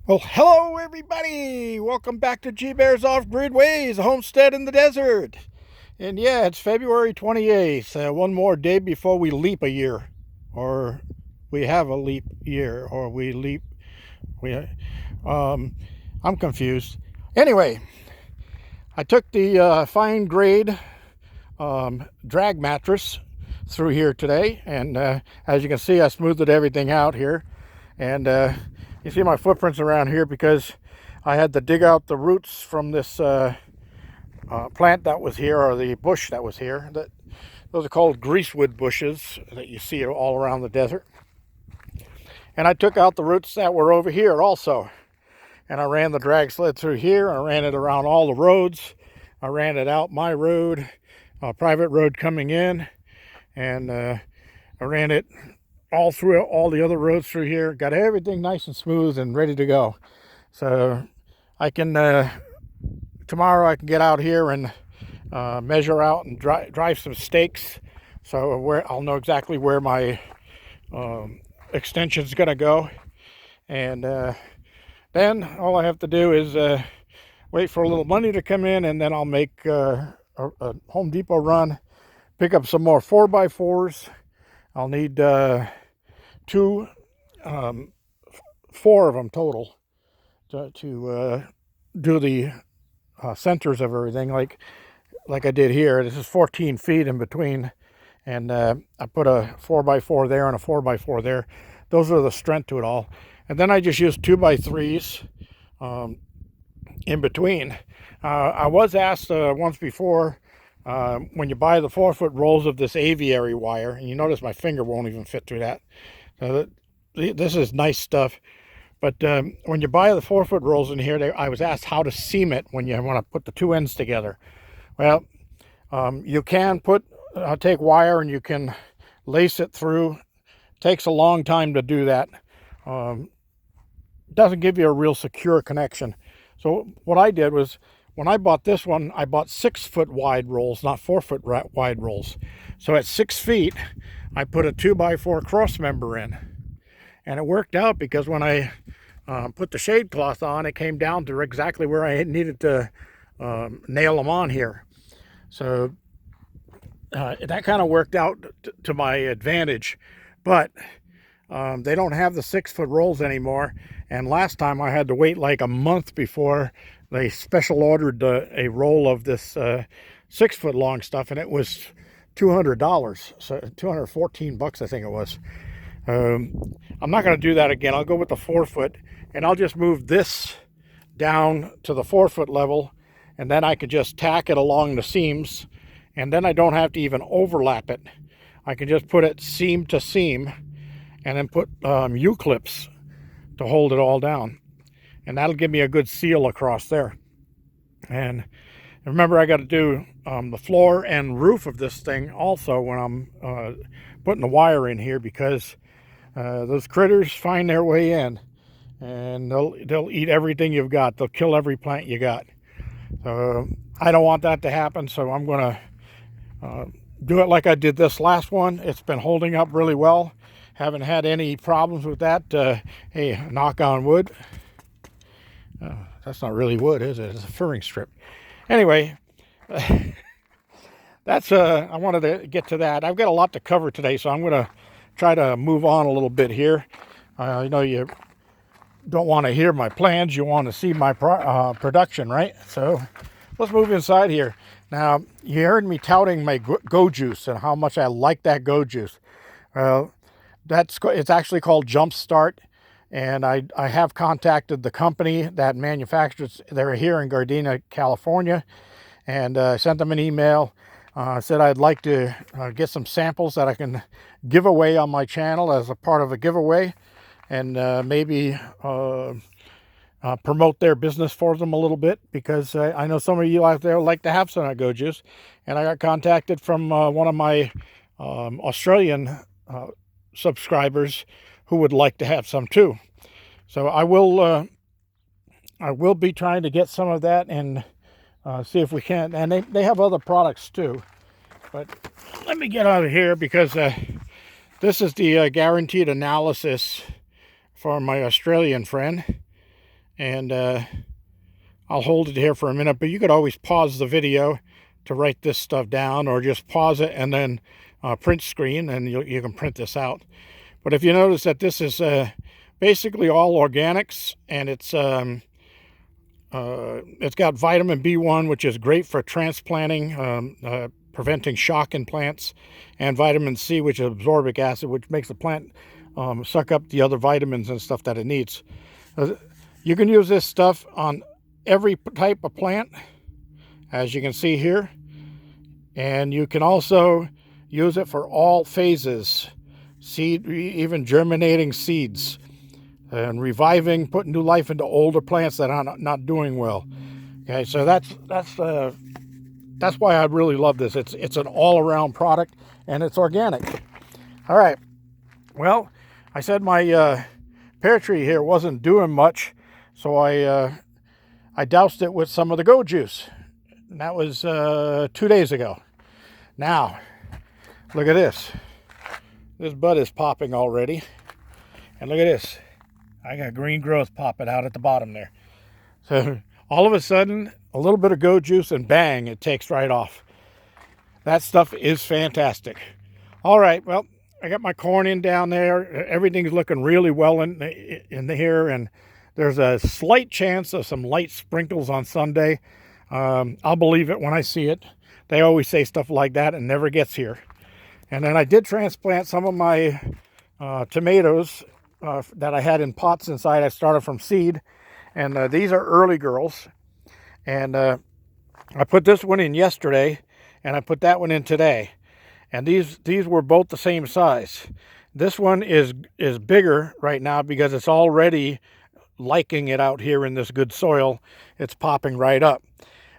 Well, hello everybody! Welcome back to G Bear's Off-Grid Ways, a homestead in the desert. And yeah, it's February 28th, one more day before we leap a year. Or we have a leap year, or we leap... We, I'm confused. Anyway, I took the fine grade drag mattress through here today, and as you can see, I smoothed everything out here. And you see my footprints around here because I had to dig out the roots from this plant that was here, or the bush that was here. Those are called greasewood bushes that you see all around the desert. And I took out the roots that were over here also. And I ran the drag sled through here. I ran it around all the roads. I ran it out my road, a private road coming in. And I ran it all through all the other roads through here. Got everything nice and smooth and ready to go. So I can tomorrow I can get out here and measure out and drive some stakes, so where I'll know exactly where my extension's gonna go. And then all I have to do is wait for a little money to come in, and then I'll make a Home Depot run, pick up some more 4x4s. I'll need four of them total to do the centers of everything, like I did here. This is 14 feet in between, and I put a 4x4 there and a 4x4 there. Those are the strength to it all. And then I just used 2x3s in between. I was asked once before, when you buy the 4-foot rolls of this aviary wire, and you notice my finger won't even fit through that. This is nice stuff. But when you buy the 4-foot rolls in here, I was asked how to seam it when you want to put the two ends together. Well, you can take wire and you can lace it through. It takes a long time to do that. It doesn't give you a real secure connection. So what I did was, when I bought this one, I bought 6-foot wide rolls, not 4-foot wide rolls. So at 6 feet, I put a 2x4 cross member in. And it worked out because when I put the shade cloth on, it came down to exactly where I needed to nail them on here. So that kind of worked out to my advantage. But they don't have the 6-foot rolls anymore. And last time I had to wait like a month before they special ordered a roll of this 6-foot long stuff, and it was $200, so $214 I think it was. I'm not going to do that again. I'll go with the 4-foot, and I'll just move this down to the 4-foot level, and then I can just tack it along the seams, and then I don't have to even overlap it. I can just put it seam to seam, and then put U-clips to hold it all down, and that'll give me a good seal across there. And remember, I got to do the floor and roof of this thing also when I'm putting the wire in here, because those critters find their way in, and they'll eat everything you've got. They'll kill every plant you got. So I don't want that to happen, so I'm going to do it like I did this last one. It's been holding up really well. Haven't had any problems with that. Hey, knock on wood. That's not really wood, is it? It's a furring strip. Anyway, that's I wanted to get to that. I've got a lot to cover today, so I'm going to try to move on a little bit here. I know you don't want to hear my plans. You want to see my production, right? So let's move inside here. Now, you heard me touting my Go Juice and how much I like that Go Juice. It's actually called Jumpstart. And I have contacted the company that manufactures. They're here in Gardena, California. And I sent them an email. Said I'd like to get some samples that I can give away on my channel as a part of a giveaway, and maybe promote their business for them a little bit, because I know some of you out there like to have some Go Juice. And I got contacted from one of my Australian subscribers who would like to have some too. So I will be trying to get some of that and see if we can. And they have other products too. But let me get out of here, because this is the guaranteed analysis for my Australian friend. And I'll hold it here for a minute, but you could always pause the video to write this stuff down, or just pause it and then print screen, and you can print this out. But if you notice that this is basically all organics, and it's got vitamin B1, which is great for transplanting, preventing shock in plants, and vitamin C, which is absorbic acid, which makes the plant suck up the other vitamins and stuff that it needs. You can use this stuff on every type of plant, as you can see here, and you can also use it for all phases, seed, even germinating seeds, and reviving, putting new life into older plants that are not doing well. Okay, so that's why I really love this. It's an all-around product, and it's organic. All right, well, I said my pear tree here wasn't doing much, so I doused it with some of the goat juice. And that was 2 days ago. Now, look at this. This bud is popping already. And look at this. I got green growth popping out at the bottom there. So all of a sudden, a little bit of goat juice and bang, it takes right off. That stuff is fantastic. All right, well, I got my corn in down there. Everything's looking really well in here, and there's a slight chance of some light sprinkles on Sunday. I'll believe it when I see it. They always say stuff like that and never gets here. And then I did transplant some of my tomatoes that I had in pots inside. I started from seed, and these are early girls. And I put this one in yesterday, and I put that one in today. And these were both the same size. This one is bigger right now because it's already liking it out here in this good soil. It's popping right up.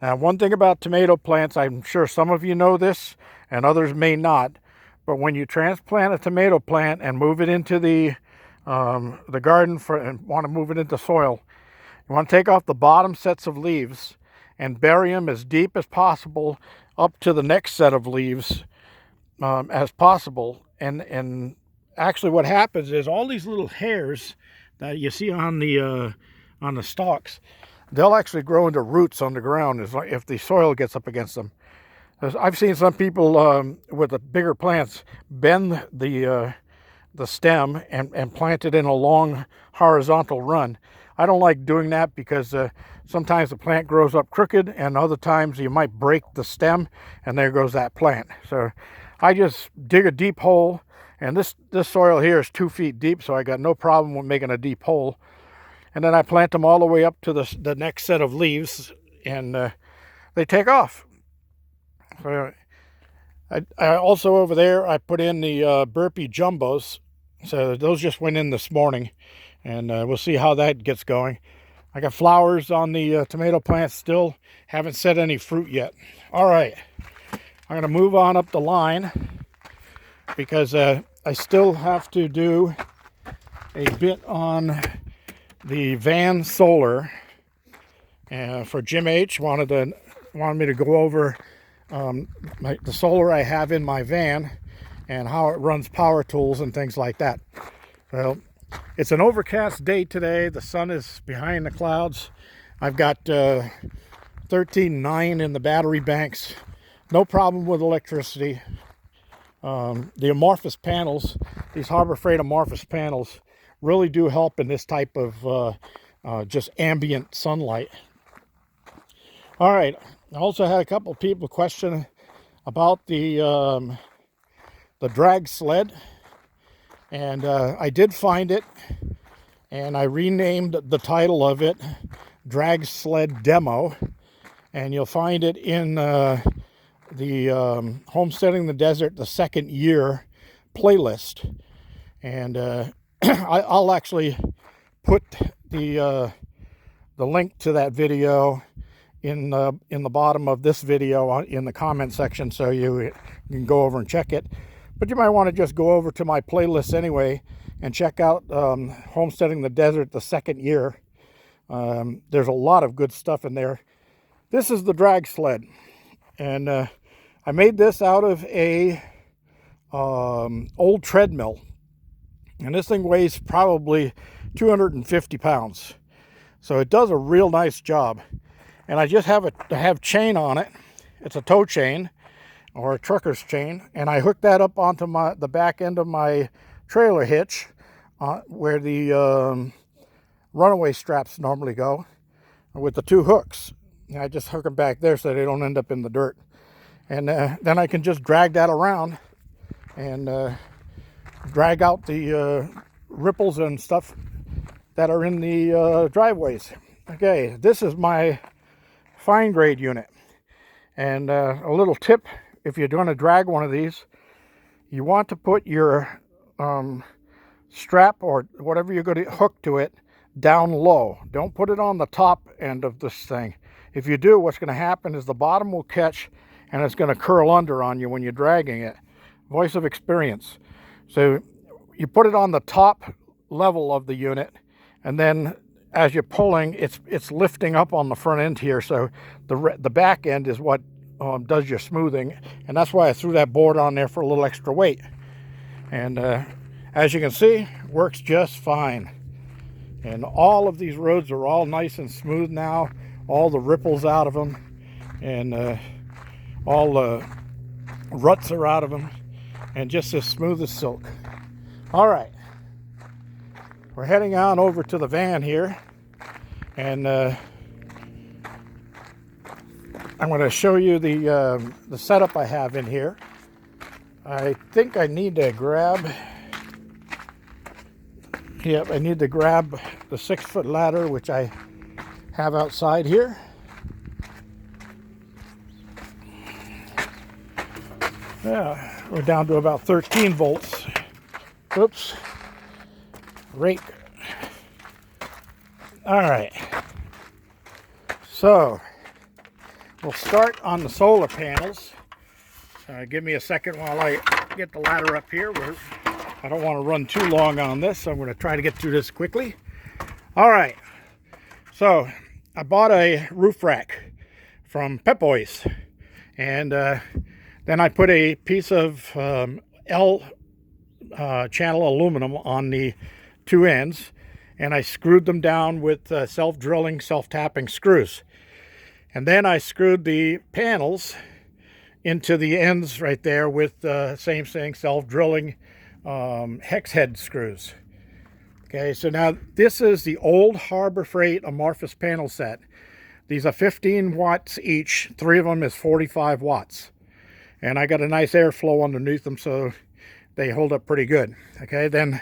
Now, one thing about tomato plants, I'm sure some of you know this and others may not, but when you transplant a tomato plant and move it into the garden and want to move it into soil, you want to take off the bottom sets of leaves and bury them as deep as possible up to the next set of leaves as possible. And actually what happens is all these little hairs that you see on the stalks, they'll actually grow into roots on the ground if the soil gets up against them. I've seen some people with the bigger plants bend the stem and plant it in a long horizontal run. I don't like doing that because sometimes the plant grows up crooked, and other times you might break the stem, and there goes that plant. So I just dig a deep hole. And this soil here is 2 feet deep, so I got no problem with making a deep hole. And then I plant them all the way up to the next set of leaves, and they take off. So I also over there, I put in the burpee jumbos. So those just went in this morning, and we'll see how that gets going. I got flowers on the tomato plants still. Haven't set any fruit yet. All right, I'm going to move on up the line because I still have to do a bit on the van solar. For Jim H. wanted me to go over the solar I have in my van and how it runs power tools and things like that. Well, it's an overcast day today. The sun is behind the clouds. I've got 13.9 in the battery banks. No problem with electricity. The amorphous panels, these Harbor Freight amorphous panels, really do help in this type of just ambient sunlight. All right, I also had a couple of people question about the drag sled, and I did find it, and I renamed the title of it Drag Sled Demo, and you'll find it in the Homesteading the Desert, the second year playlist. And I'll actually put the link to that video in the bottom of this video in the comment section, so you can go over and check it. But you might want to just go over to my playlist anyway and check out Homesteading the Desert, the second year. There's a lot of good stuff in there. This is the drag sled, and I made this out of a old treadmill, and this thing weighs probably 250 pounds. So it does a real nice job. And I just have chain on it. It's a tow chain or a trucker's chain, and I hooked that up onto the back end of my trailer hitch, where the runaway straps normally go, with the two hooks. And I just hook them back there so they don't end up in the dirt. And then I can just drag that around and drag out the ripples and stuff that are in the driveways. Okay, this is my fine grade unit. And a little tip, if you're going to drag one of these, you want to put your strap or whatever you're going to hook to it down low. Don't put it on the top end of this thing. If you do, what's going to happen is the bottom will catch and it's going to curl under on you when you're dragging it. Voice of experience. So you put it on the top level of the unit, and then as you're pulling, it's lifting up on the front end here. So the back end is what does your smoothing, and that's why I threw that board on there for a little extra weight. And as you can see, works just fine. And all of these roads are all nice and smooth now. All the ripples out of them, and all the ruts are out of them, and just as smooth as silk. All right, we're heading on over to the van here, and I'm going to show you the setup I have in here. I think I need to grab, I need to grab the 6-foot ladder, which I have outside here. Yeah, we're down to about 13 volts. Oops. Rake. All right. So we'll start on the solar panels. Give me a second while I get the ladder up here. I don't want to run too long on this, so I'm going to try to get through this quickly. All right. So I bought a roof rack from Pep Boys, and then I put a piece of L channel aluminum on the two ends, and I screwed them down with self-drilling, self-tapping screws. And then I screwed the panels into the ends right there with same thing, self-drilling hex head screws. Okay, so now this is the old Harbor Freight amorphous panel set. These are 15 watts each. 3 of them is 45 watts. And I got a nice airflow underneath them, so they hold up pretty good. Okay, then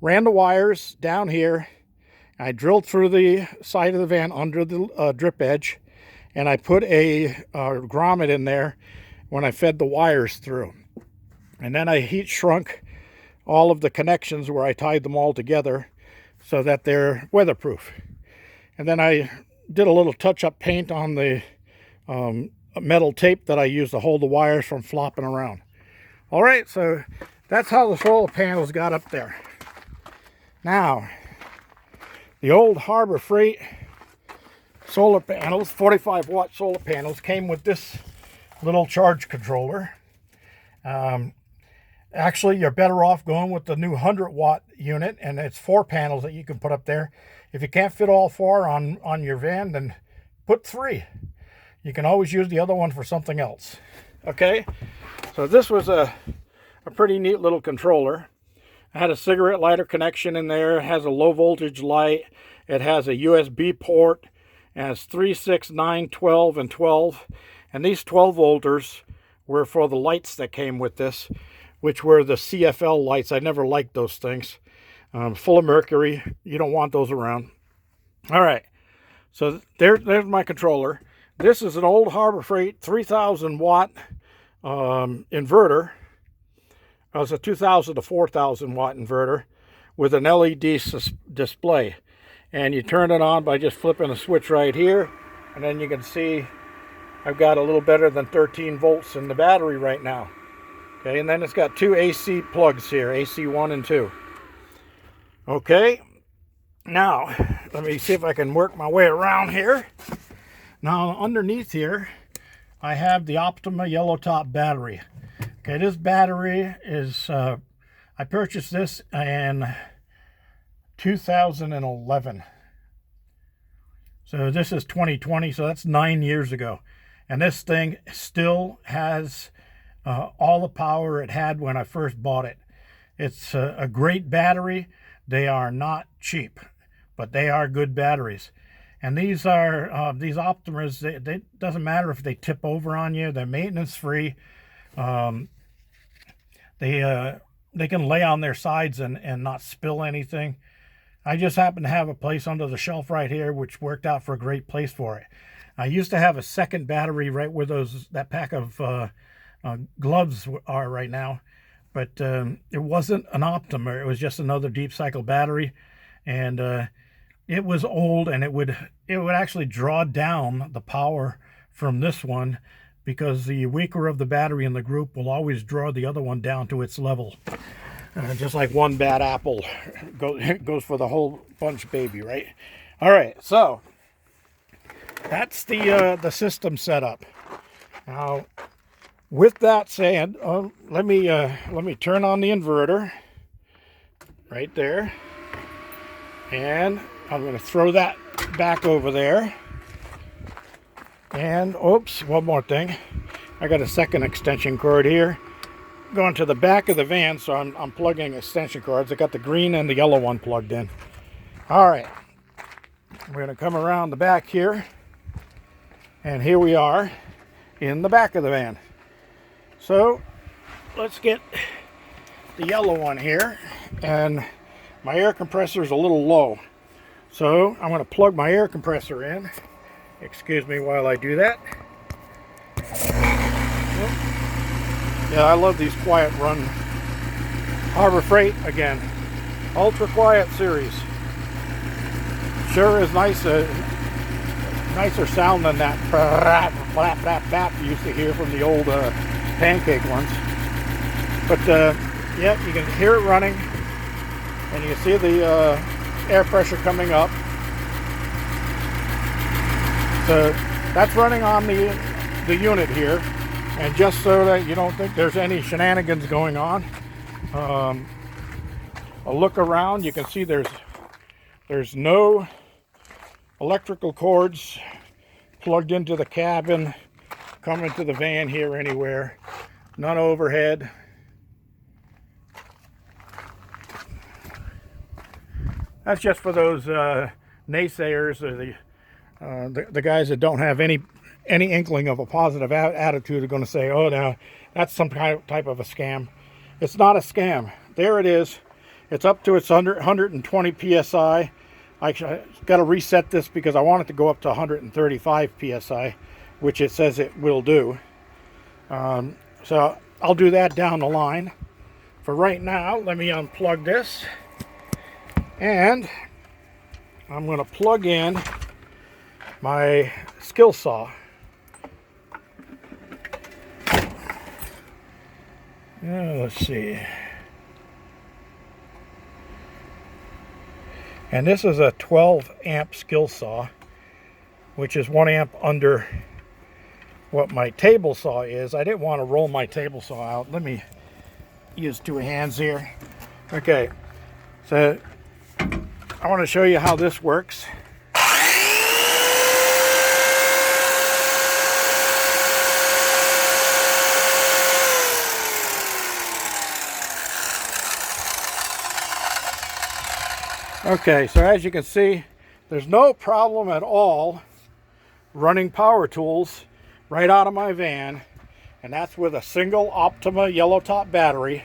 ran the wires down here. I drilled through the side of the van under the drip edge, and I put a grommet in there when I fed the wires through. And then I heat shrunk all of the connections where I tied them all together so that they're weatherproof. And then I did a little touch-up paint on the metal tape that I used to hold the wires from flopping around. All right, so that's how the solar panels got up there. Now, the old Harbor Freight solar panels, 45 watt solar panels, came with this little charge controller. Actually, you're better off going with the new 100 watt unit, and it's 4 panels that you can put up there. If you can't fit all 4 on your van, then put 3. You can always use the other one for something else. Okay, so this was a pretty neat little controller. It had a cigarette lighter connection in there. It has a low voltage light. It has a USB port. It has 3, 6, 9, 12, and 12. And these 12 volters were for the lights that came with this, which were the CFL lights. I never liked those things. Full of mercury. You don't want those around. All right, so there's my controller. This is an old Harbor Freight 3,000 watt inverter. It was a 2,000 to 4,000 watt inverter with an LED display. And you turn it on by just flipping a switch right here. And then you can see I've got a little better than 13 volts in the battery right now. Okay, and then it's got 2 AC plugs here, AC 1 and 2. Okay, now let me see if I can work my way around here. Now underneath here, I have the Optima yellow top battery. Okay, this battery is, I purchased this in 2011. So this is 2020, so that's 9 years ago. And this thing still has all the power it had when I first bought it. It's a great battery. They are not cheap, but they are good batteries. And these are these Optimas. They doesn't matter if they tip over on you. They're maintenance free. They can lay on their sides and not spill anything. I just happen to have a place under the shelf right here, which worked out for a great place for it. I used to have a second battery right where that pack of gloves are right now, but it wasn't an Optima. It was just another deep cycle battery, and it was old, and it would actually draw down the power from this one, because the weaker of the battery in the group will always draw the other one down to its level. Just like one bad apple goes for the whole bunch, baby, right? All right, so that's the system setup. Now, with that said, let me turn on the inverter right there, and I'm going to throw that back over there. And oops, one more thing. I got a second extension cord here going to the back of the van, so I'm plugging extension cords. I got the green and the yellow one plugged in. All right, we're going to come around the back here, and here we are in the back of the van. So let's get the yellow one here, and my air compressor is a little low, so I'm going to plug my air compressor in. Excuse me while I do that. Yeah, I love these quiet run Harbor Freight, again, ultra quiet series. Sure is nice, nicer sound than that flap flap flap you used to hear from the old pancake ones. But yeah, you can hear it running, and you can see the air pressure coming up. So that's running on the unit here. And just so that you don't think there's any shenanigans going on, a look around, you can see there's no electrical cords plugged into the cabin, coming to the van here anywhere. None overhead. That's just for those naysayers, or the guys that don't have any inkling of a positive attitude, are going to say, oh, now that's some type of a scam. It's not a scam. There it is. It's up to its 120 psi. I got to reset this because I want it to go up to 135 psi, which it says it will do. So I'll do that down the line. For right now, let me unplug this, and I'm going to plug in my skill saw. Let's see. And this is a 12 amp skill saw, which is 1 amp under what my table saw is. I didn't want to roll my table saw out. Let me use two hands here. Okay, so I want to show you how this works. Okay, so as you can see, there's no problem at all running power tools right out of my van, and that's with a single Optima yellow top battery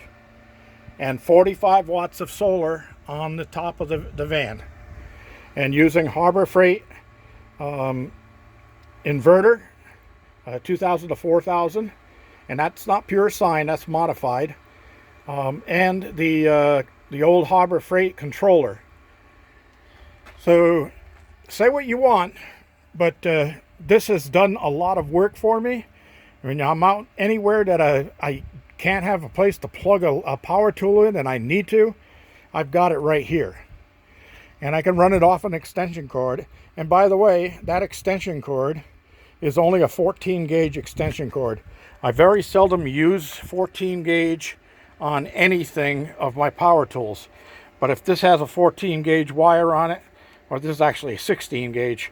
and 45 watts of solar on the top of the van, and using Harbor Freight inverter, 2000 to 4000, and that's not pure sine, that's modified, and the old Harbor Freight controller. So say what you want, but this has done a lot of work for me. I mean, I'm out anywhere that I can't have a place to plug a power tool in and I need to, I've got it right here. And I can run it off an extension cord. And by the way, that extension cord is only a 14 gauge extension cord. I very seldom use 14 gauge on anything of my power tools. But if this has a 14 gauge wire on it, or this is actually a 16 gauge,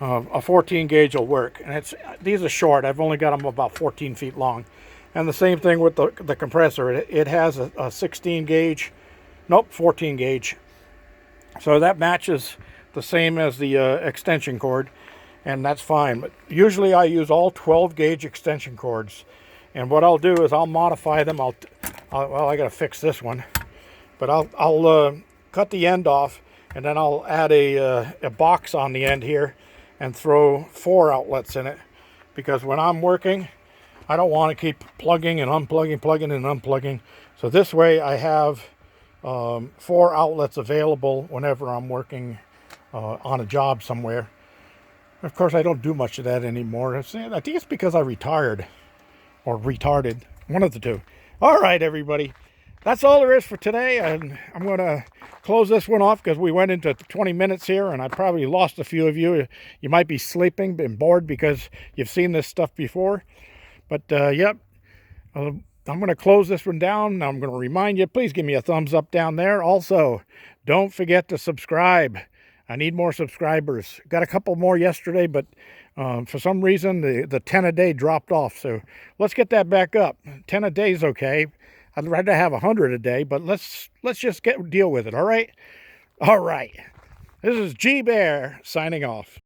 a 14 gauge will work. And these are short. I've only got them about 14 feet long. And the same thing with the compressor. It has a 16 gauge, nope, 14 gauge. So that matches the same as the extension cord, and that's fine. But usually I use all 12 gauge extension cords. And what I'll do is I'll modify them. Well, I gotta fix this one, but I'll cut the end off, and then I'll add a box on the end here and throw 4 outlets in it, because when I'm working, I don't want to keep plugging and unplugging, plugging and unplugging. So this way I have 4 outlets available whenever I'm working on a job somewhere. Of course, I don't do much of that anymore. I think it's because I retired, or retarded, one of the two. All right, everybody. That's all there is for today. And I'm going to close this one off because we went into 20 minutes here, and I probably lost a few of you. You might be sleeping and bored because you've seen this stuff before. But, yep, I'm going to close this one down. I'm going to remind you, please give me a thumbs up down there. Also, don't forget to subscribe. I need more subscribers. Got a couple more yesterday, but for some reason, the 10 a day dropped off. So let's get that back up. 10 a day is okay. I'd rather have 100 a day, but let's just deal with it, all right? All right. This is G Bear signing off.